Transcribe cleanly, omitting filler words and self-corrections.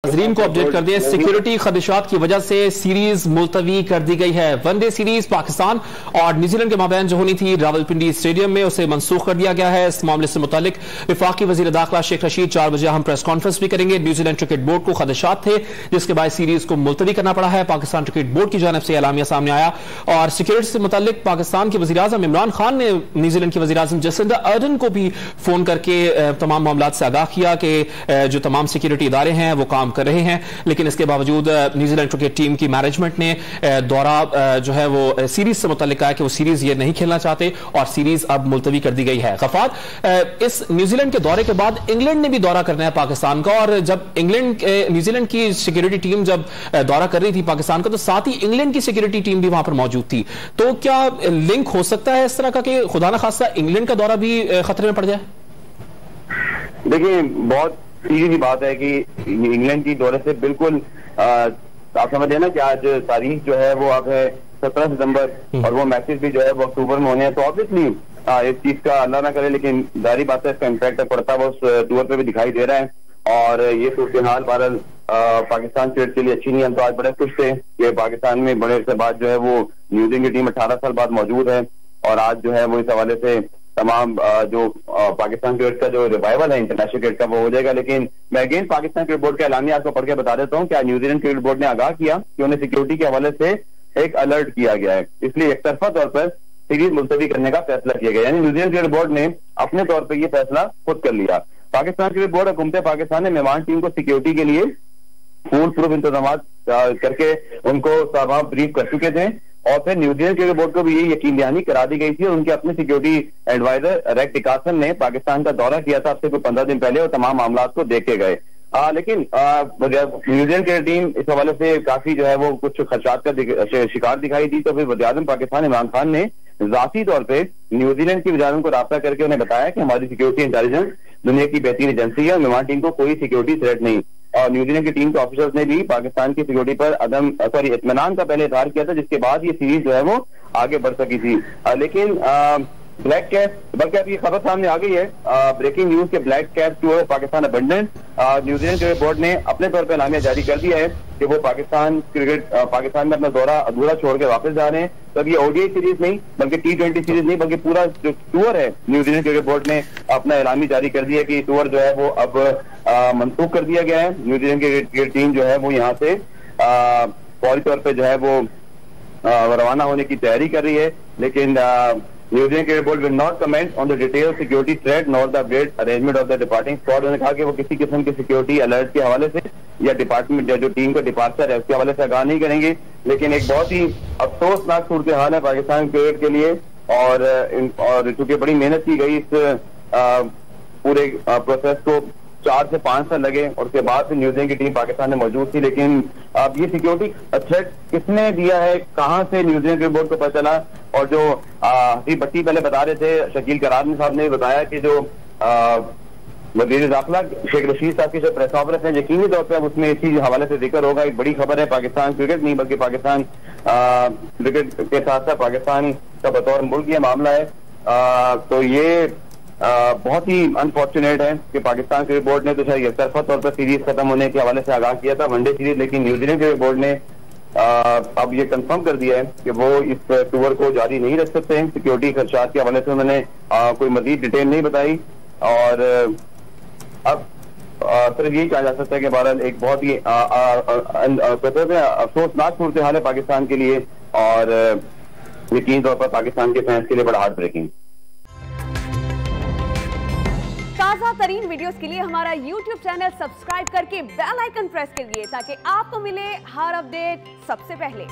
नाज़रीन को अपडेट कर दें, सिक्योरिटी खदशात की वजह से सीरीज मुलतवी कर दी गई है। वनडे सीरीज पाकिस्तान और न्यूजीलैंड के माबैन जो होनी थी रावलपिंडी स्टेडियम में, उसे मनसूख कर दिया गया है। इस मामले से मुतालिक वफाकी वजीर दाखिला शेख रशीद 4 बजे हम प्रेस कॉन्फ्रेंस भी करेंगे। न्यूजीलैंड क्रिकेट बोर्ड को खदशात थे जिसके बाद सीरीज को मुलतवी करना पड़ा है। पाकिस्तान क्रिकेट बोर्ड की जानिब से एलामिया सामने आया और सिक्योरिटी से मुतालिक पाकिस्तान के वजीर आजम इमरान खान ने न्यूजीलैंड के वजीर आजम जसिंदा अर्डन को भी फोन करके तमाम मामलात से आगाह किया कि जो तमाम सिक्योरिटी इदारे हैं वो काम कर रहे हैं, लेकिन इसके बावजूद न्यूजीलैंड क्रिकेट टीम की मैनेजमेंट ने दौरा जो है वो सीरीज से मुताल्लिक कहा कि वो सीरीज ये नहीं खेलना चाहते और सीरीज अब मुलतवी कर दी गई है। गफार, इस न्यूजीलैंड के दौरे के बाद इंग्लैंड ने भी दौरा करना है पाकिस्तान का, और जब न्यूजीलैंड की सिक्योरिटी टीम जब दौरा कर रही थी पाकिस्तान का, तो साथ ही इंग्लैंड की सिक्योरिटी टीम भी वहां पर मौजूद थी। तो क्या लिंक हो सकता है इस तरह का कि खुदा न खास्ता इंग्लैंड का दौरा भी खतरे में पड़ जाए? देखिए, बहुत सीधी सी बात है कि इंग्लैंड की दौरे से बिल्कुल आप समझ ना कि आज तारीख जो है वो आप है 17 सितंबर और वो मैचेस भी जो है वो अक्टूबर में होने हैं। तो ऑब्वियसली इस चीज का अल्लाह ना करे, लेकिन जारी बात है इसका इम्पैक्ट पड़ता है वो उस टूर पे भी दिखाई दे रहा है। और ये सूरत हाल बहरहाल पाकिस्तान क्रिकेट के लिए अच्छी नहीं है। हम तो आज बड़े खुश थे कि पाकिस्तान में बड़े अरसे बाद जो है वो न्यूजीलैंड की टीम 18 साल बाद मौजूद है, और आज जो है वो इस हवाले से तमाम जो पाकिस्तान क्रिकेट का जो रिवाइवल है इंटरनेशनल क्रिकेट का वो हो जाएगा। लेकिन मैं अगेन पाकिस्तान क्रिकेट बोर्ड का एलामिया आपको पढ़ के बता देता हूँ कि न्यूजीलैंड क्रिकेट बोर्ड ने आगाह किया कि उन्हें सिक्योरिटी के हवाले से एक अलर्ट किया गया है, इसलिए एक तरफा तौर पर सीरीज मुलतवी करने का फैसला किया गया। यानी न्यूजीलैंड क्रिकेट बोर्ड ने अपने तौर पर यह फैसला खुद कर लिया। पाकिस्तान क्रिकेट बोर्ड हुकूमत पाकिस्तान ने मेहमान टीम को सिक्योरिटी के लिए फूल प्रूफ इंतजाम करके उनको तमाम ब्रीफ कर चुके थे, और फिर न्यूजीलैंड क्रिकेट बोर्ड को भी ये यकीन दहानी करा दी गई थी। और उनके अपने सिक्योरिटी एडवाइजर रेक्स डिकासन ने पाकिस्तान का दौरा किया था अब से 15 दिन पहले, और तमाम मामला को देखे गए। लेकिन न्यूजीलैंड की टीम इस हवाले से काफी जो है वो कुछ खदशात का शिकार दिखाई दी। तो फिर वज़ीर-ए-आज़म पाकिस्तान इमरान खान ने जाती तौर पे न्यूजीलैंड की वज़ीर-ए-आज़म को राब्ता करके उन्हें बताया कि हमारी सिक्योरिटी इंटेलिजेंस दुनिया की बेहतरीन एजेंसी है और मेहमान टीम को कोई सिक्योरिटी थ्रेट नहीं। और न्यूजीलैंड की टीम के ऑफिसर्स ने भी पाकिस्तान की सिक्योरिटी पर इत्मीनान का पहले इजहार किया था, जिसके बाद ये सीरीज जो है वो आगे बढ़ सकी थी। लेकिन ब्लैक कैप, बल्कि अभी खबर सामने आ गई है ब्रेकिंग न्यूज के black cap tour Pakistan abundant. New Zealand cricket board ने अपने तौर पर एलामिया जारी कर दिया है कि वो पाकिस्तान में अपना दौरा अधूरा छोड़ के वापस जा रहे हैं। तो अब ये ओडीआई सीरीज नहीं बल्कि T20 सीरीज नहीं बल्कि पूरा जो टूर है न्यूजीलैंड क्रिकेट बोर्ड ने अपना एलामी जारी कर दिया कि टूर जो है वो अब मनसूख कर दिया गया है। न्यूजीलैंड की टीम जो है वो यहाँ से फौरी तौर पर जो है वो रवाना होने की तैयारी कर रही है। लेकिन New Zealand cricket board will not comment on the detail security threat nor the update arrangement of the departing squad. उन्होंने कहा कि वो किसी किस्म के सिक्योरिटी अलर्ट के हवाले से या डिपार्टमेंट जो टीम का डिपार्चर है उसके हवाले से आगाह नहीं करेंगे। लेकिन एक बहुत ही अफसोसनाक सूरत हाल है पाकिस्तान क्रिकेट के लिए, और चूंकि बड़ी मेहनत की गई इस पूरे प्रोसेस को 4 से 5 साल लगे, और उसके बाद फिर न्यूजीलैंड की टीम पाकिस्तान में मौजूद थी। लेकिन अब ये सिक्योरिटी थ्रेट किसने दिया है, कहां से न्यूजीलैंड क्रिकेट बोर्ड को पता चला? और जो हसीब भट्टी पहले बता रहे थे, शकील करारनी साहब ने बताया कि जो वज़ीर दाखिला शेख रशीद साहब की जो प्रेस कॉन्फ्रेंस है यकीनी तौर पर उसमें इसी हवाले से जिक्र होगा। एक बड़ी खबर है, पाकिस्तान क्रिकेट नहीं बल्कि पाकिस्तान क्रिकेट के साथ साथ पाकिस्तान का बतौर मुल्क ये मामला है। तो ये बहुत ही अनफॉर्चुनेट है कि पाकिस्तान क्रिकेट बोर्ड ने तो शायद एकतरफा तौर पर सीरीज खत्म होने के हवाले से आगाह किया था वनडे सीरीज, लेकिन न्यूजीलैंड क्रिकेट बोर्ड ने अब ये कंफर्म कर दिया है कि वो इस टूर को जारी नहीं रख सकते हैं। सिक्योरिटी खर्चात के हवाले से उन्होंने कोई मजीद डिटेल नहीं बताई, और अब सिर्फ यही कहा जा सकता है कि बहरहाल एक बहुत ही अफसोसनाक सूरत हाल है पाकिस्तान के लिए, और यकीनी तौर पर पाकिस्तान के फैंस के लिए बड़ा हार्ट ब्रेकिंग। ताज़ा तरीन वीडियोस के लिए हमारा YouTube चैनल सब्सक्राइब करके बेल आइकन प्रेस करिए ताकि आपको मिले हर अपडेट सबसे पहले।